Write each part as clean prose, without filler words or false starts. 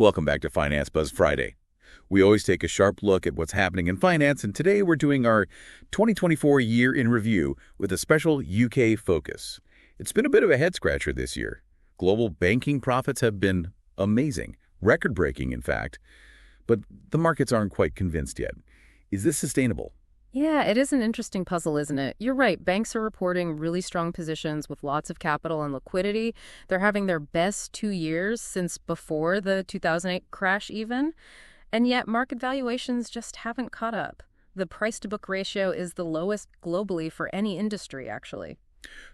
Welcome back to Finance Buzz Friday. We always take a sharp look at what's happening in finance, and today we're doing our 2024 year in review with a special UK focus. It's been a bit of a head-scratcher this year. Global banking profits have been amazing, record-breaking in fact, but the markets aren't quite convinced yet. Is this sustainable? Yeah, it is an interesting puzzle, isn't it? You're right. Banks are reporting really strong positions with lots of capital and liquidity. They're having their best 2 years since before the 2008 crash even. And yet market valuations just haven't caught up. The price-to-book ratio is the lowest globally for any industry, actually.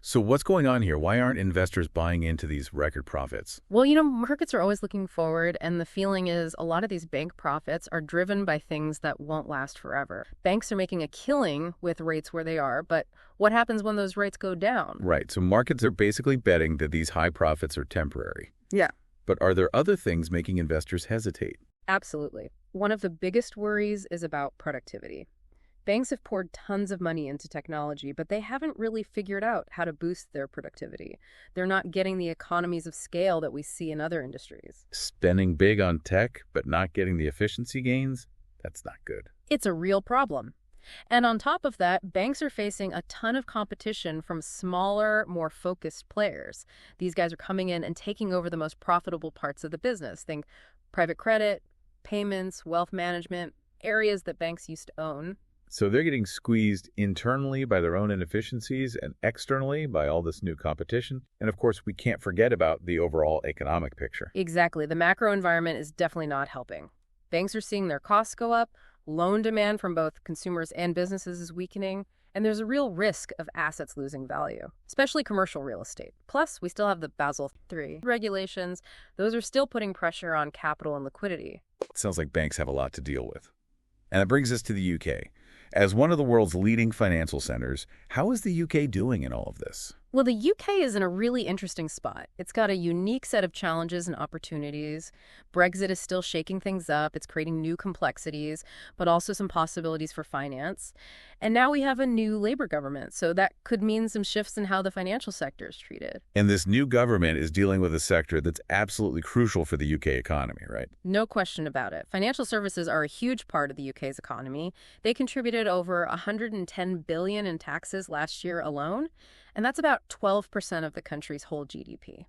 So what's going on here? Why aren't investors buying into these record profits? Well, markets are always looking forward, and the feeling is a lot of these bank profits are driven by things that won't last forever. Banks are making a killing with rates where they are, but what happens when those rates go down? Right, so markets are basically betting that these high profits are temporary. Yeah. But are there other things making investors hesitate? Absolutely. One of the biggest worries is about productivity. Banks have poured tons of money into technology, but they haven't really figured out how to boost their productivity. They're not getting the economies of scale that we see in other industries. Spending big on tech, but not getting the efficiency gains? That's not good. It's a real problem. And on top of that, banks are facing a ton of competition from smaller, more focused players. These guys are coming in and taking over the most profitable parts of the business. Think private credit, payments, wealth management, areas that banks used to own. So they're getting squeezed internally by their own inefficiencies and externally by all this new competition. And of course, we can't forget about the overall economic picture. Exactly. The macro environment is definitely not helping. Banks are seeing their costs go up, loan demand from both consumers and businesses is weakening, and there's a real risk of assets losing value, especially commercial real estate. Plus, we still have the Basel III regulations. Those are still putting pressure on capital and liquidity. It sounds like banks have a lot to deal with. And that brings us to the UK. As one of the world's leading financial centers, how is the UK doing in all of this? Well, the UK is in a really interesting spot. It's got a unique set of challenges and opportunities. Brexit is still shaking things up. It's creating new complexities, but also some possibilities for finance. And now we have a new Labour government, so that could mean some shifts in how the financial sector is treated. And this new government is dealing with a sector that's absolutely crucial for the UK economy, right? No question about it. Financial services are a huge part of the UK's economy. They contributed over 110 billion in taxes last year alone. And that's about 12% of the country's whole GDP.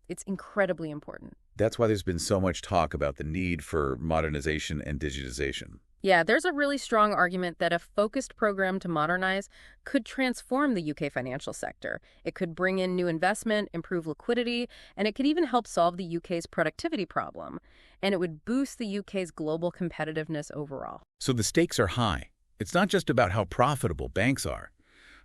It's incredibly important. That's why there's been so much talk about the need for modernization and digitization. Yeah, there's a really strong argument that a focused program to modernize could transform the UK financial sector. It could bring in new investment, improve liquidity, and it could even help solve the UK's productivity problem. And it would boost the UK's global competitiveness overall. So the stakes are high. It's not just about how profitable banks are,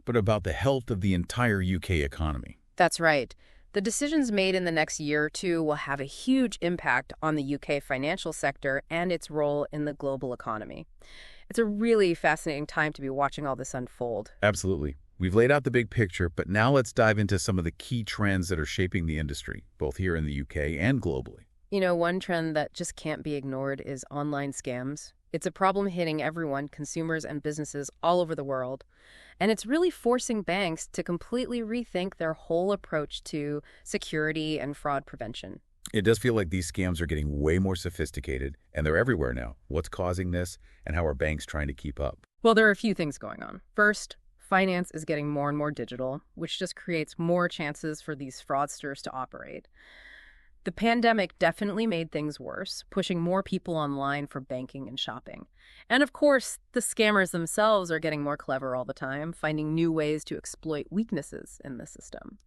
but about the health of the entire UK economy. That's right. The decisions made in the next year or two will have a huge impact on the UK financial sector and its role in the global economy. It's a really fascinating time to be watching all this unfold. Absolutely. We've laid out the big picture, but now let's dive into some of the key trends that are shaping the industry, both here in the UK and globally. One trend that just can't be ignored is online scams. It's a problem hitting everyone, consumers and businesses all over the world. And it's really forcing banks to completely rethink their whole approach to security and fraud prevention. It does feel like these scams are getting way more sophisticated, and they're everywhere now. What's causing this, and how are banks trying to keep up? Well, there are a few things going on. First, finance is getting more and more digital, which just creates more chances for these fraudsters to operate. The pandemic definitely made things worse, pushing more people online for banking and shopping. And of course, the scammers themselves are getting more clever all the time, finding new ways to exploit weaknesses in the system.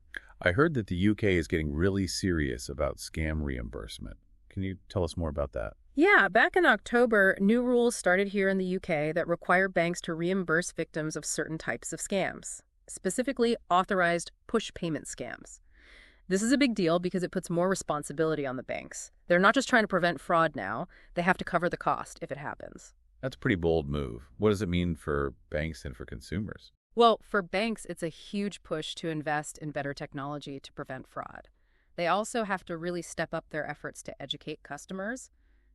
I heard that the UK is getting really serious about scam reimbursement. Can you tell us more about that? Yeah, back in October, new rules started here in the UK that require banks to reimburse victims of certain types of scams, specifically authorized push payment scams. This is a big deal because it puts more responsibility on the banks. They're not just trying to prevent fraud now, they have to cover the cost if it happens. That's a pretty bold move. What does it mean for banks and for consumers? Well, for banks, it's a huge push to invest in better technology to prevent fraud. They also have to really step up their efforts to educate customers.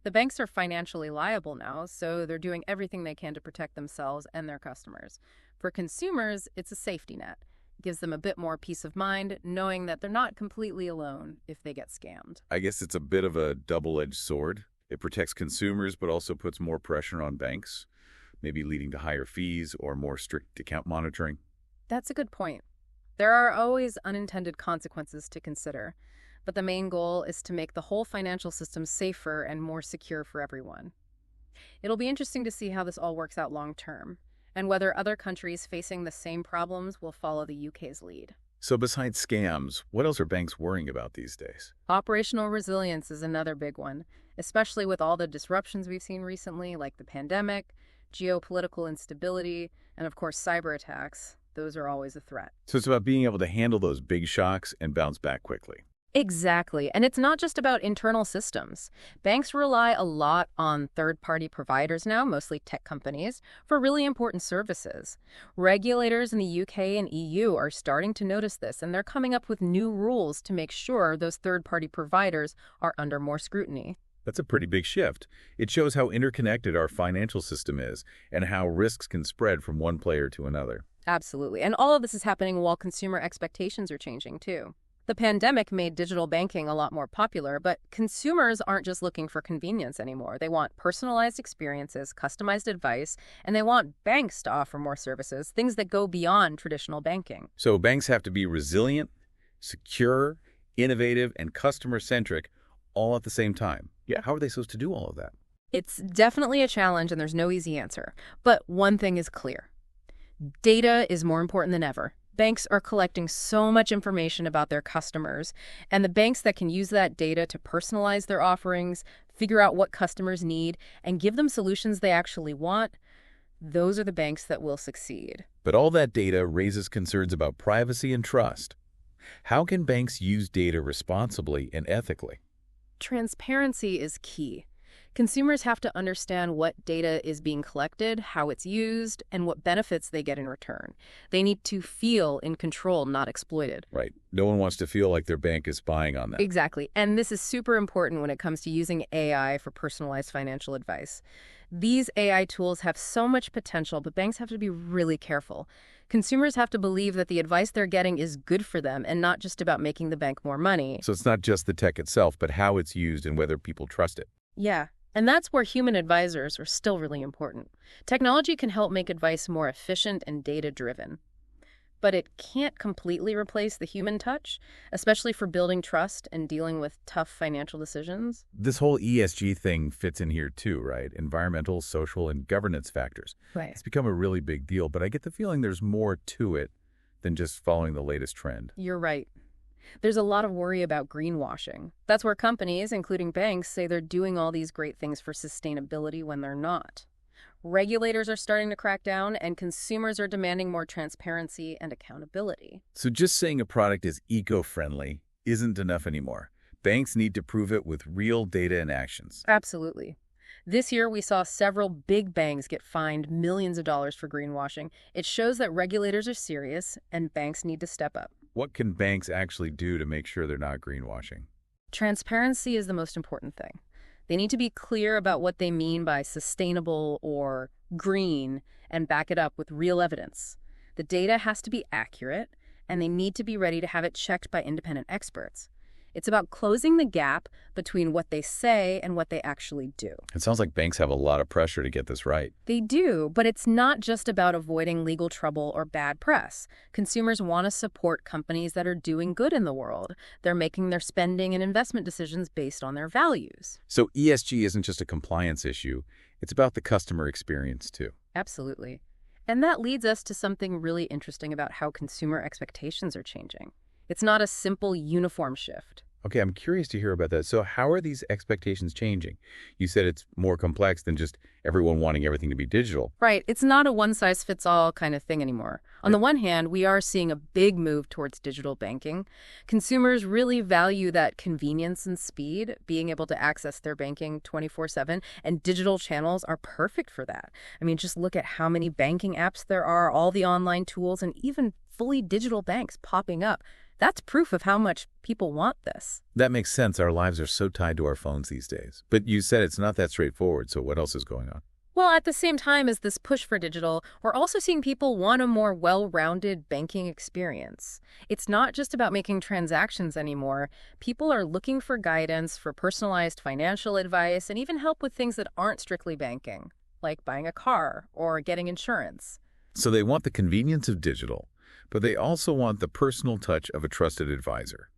The banks are financially liable now, so they're doing everything they can to protect themselves and their customers. For consumers, it's a safety net. gives them a bit more peace of mind, knowing that they're not completely alone if they get scammed. I guess it's a bit of a double-edged sword. It protects consumers, but also puts more pressure on banks, maybe leading to higher fees or more strict account monitoring. That's a good point. There are always unintended consequences to consider, but the main goal is to make the whole financial system safer and more secure for everyone. It'll be interesting to see how this all works out long term, and whether other countries facing the same problems will follow the UK's lead. So besides scams, what else are banks worrying about these days? Operational resilience is another big one, especially with all the disruptions we've seen recently, like the pandemic, geopolitical instability, and of course cyber attacks. Those are always a threat. So it's about being able to handle those big shocks and bounce back quickly. Exactly. And it's not just about internal systems. Banks rely a lot on third-party providers now, mostly tech companies, for really important services. Regulators in the UK and EU are starting to notice this, and they're coming up with new rules to make sure those third-party providers are under more scrutiny. That's a pretty big shift. It shows how interconnected our financial system is and how risks can spread from one player to another. Absolutely. And all of this is happening while consumer expectations are changing, too. The pandemic made digital banking a lot more popular, but consumers aren't just looking for convenience anymore. They want personalized experiences, customized advice, and they want banks to offer more services, things that go beyond traditional banking. So banks have to be resilient, secure, innovative, and customer-centric all at the same time. Yeah. How are they supposed to do all of that? It's definitely a challenge, and there's no easy answer. But one thing is clear. Data is more important than ever. Banks are collecting so much information about their customers, and the banks that can use that data to personalize their offerings, figure out what customers need, and give them solutions they actually want, those are the banks that will succeed. But all that data raises concerns about privacy and trust. How can banks use data responsibly and ethically? Transparency is key. Consumers have to understand what data is being collected, how it's used, and what benefits they get in return. They need to feel in control, not exploited. Right. No one wants to feel like their bank is spying on them. Exactly. And this is super important when it comes to using AI for personalized financial advice. These AI tools have so much potential, but banks have to be really careful. Consumers have to believe that the advice they're getting is good for them and not just about making the bank more money. So it's not just the tech itself, but how it's used and whether people trust it. Yeah. And that's where human advisors are still really important. Technology can help make advice more efficient and data-driven. But it can't completely replace the human touch, especially for building trust and dealing with tough financial decisions. This whole ESG thing fits in here too, right? Environmental, social, and governance factors. Right. It's become a really big deal, but I get the feeling there's more to it than just following the latest trend. You're right. There's a lot of worry about greenwashing. That's where companies, including banks, say they're doing all these great things for sustainability when they're not. Regulators are starting to crack down, and consumers are demanding more transparency and accountability. So just saying a product is eco-friendly isn't enough anymore. Banks need to prove it with real data and actions. Absolutely. This year, we saw several big banks get fined millions of dollars for greenwashing. It shows that regulators are serious, and banks need to step up. What can banks actually do to make sure they're not greenwashing? Transparency is the most important thing. They need to be clear about what they mean by sustainable or green and back it up with real evidence. The data has to be accurate, and they need to be ready to have it checked by independent experts. It's about closing the gap between what they say and what they actually do. It sounds like banks have a lot of pressure to get this right. They do, but it's not just about avoiding legal trouble or bad press. Consumers want to support companies that are doing good in the world. They're making their spending and investment decisions based on their values. So ESG isn't just a compliance issue. It's about the customer experience, too. Absolutely. And that leads us to something really interesting about how consumer expectations are changing. It's not a simple, uniform shift. Okay, I'm curious to hear about that. So how are these expectations changing? You said it's more complex than just everyone wanting everything to be digital. Right. It's not a one-size-fits-all kind of thing anymore. On the one hand, we are seeing a big move towards digital banking. Consumers really value that convenience and speed, being able to access their banking 24/7, and digital channels are perfect for that. I mean, just look at how many banking apps there are, all the online tools, and even fully digital banks popping up. That's proof of how much people want this. That makes sense. Our lives are so tied to our phones these days. But you said it's not that straightforward, so what else is going on? Well, at the same time as this push for digital, we're also seeing people want a more well-rounded banking experience. It's not just about making transactions anymore. People are looking for guidance, for personalized financial advice, and even help with things that aren't strictly banking, like buying a car or getting insurance. So they want the convenience of digital, but they also want the personal touch of a trusted advisor.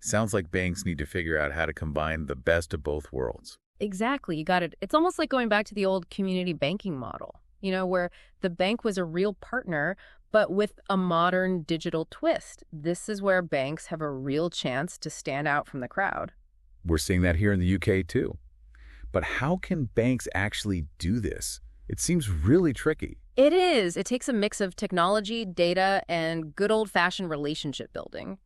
Sounds like banks need to figure out how to combine the best of both worlds. Exactly, you got it. It's almost like going back to the old community banking model, where the bank was a real partner, but with a modern digital twist. This is where banks have a real chance to stand out from the crowd. We're seeing that here in the UK too. But how can banks actually do this? It seems really tricky. It is. It takes a mix of technology, data, and good old-fashioned relationship building.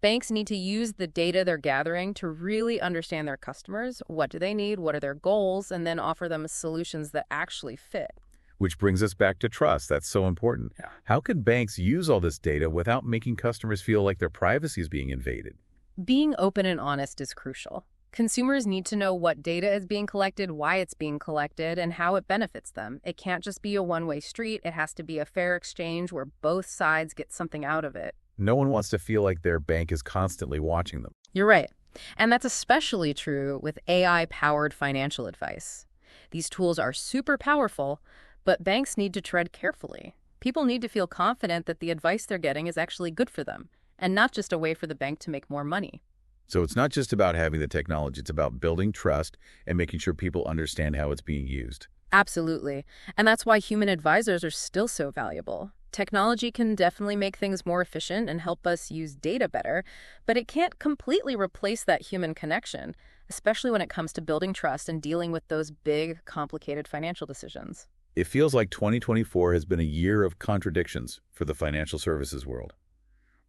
Banks need to use the data they're gathering to really understand their customers. What do they need? What are their goals? And then offer them solutions that actually fit. Which brings us back to trust. That's so important. Yeah. How can banks use all this data without making customers feel like their privacy is being invaded? Being open and honest is crucial. Consumers need to know what data is being collected, why it's being collected, and how it benefits them. It can't just be a one-way street. It has to be a fair exchange where both sides get something out of it. No one wants to feel like their bank is constantly watching them. You're right. And that's especially true with AI-powered financial advice. These tools are super powerful, but banks need to tread carefully. People need to feel confident that the advice they're getting is actually good for them, and not just a way for the bank to make more money. So it's not just about having the technology, it's about building trust and making sure people understand how it's being used. Absolutely. And that's why human advisors are still so valuable. Technology can definitely make things more efficient and help us use data better, but it can't completely replace that human connection, especially when it comes to building trust and dealing with those big, complicated financial decisions. It feels like 2024 has been a year of contradictions for the financial services world.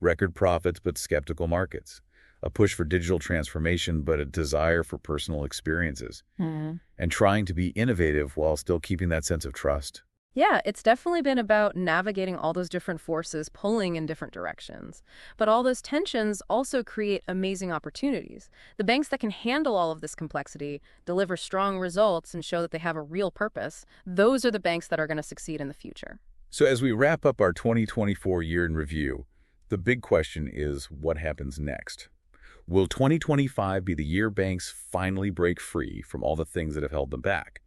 Record profits, but skeptical markets. A push for digital transformation, but a desire for personal experiences. And trying to be innovative while still keeping that sense of trust. Yeah, it's definitely been about navigating all those different forces pulling in different directions. But all those tensions also create amazing opportunities. The banks that can handle all of this complexity, deliver strong results, and show that they have a real purpose, those are the banks that are going to succeed in the future. So as we wrap up our 2024 year in review, the big question is what happens next? Will 2025 be the year banks finally break free from all the things that have held them back?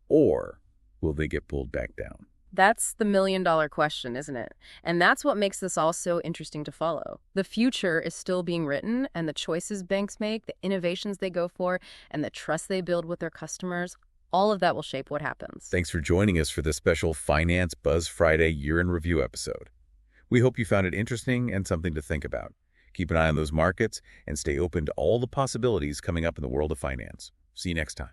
Or will they get pulled back down? That's the million-dollar question, isn't it? And that's what makes this all so interesting to follow. The future is still being written, and the choices banks make, the innovations they go for, and the trust they build with their customers, all of that will shape what happens. Thanks for joining us for this special Finance Buzz Friday Year in Review episode. We hope you found it interesting and something to think about. Keep an eye on those markets and stay open to all the possibilities coming up in the world of finance. See you next time.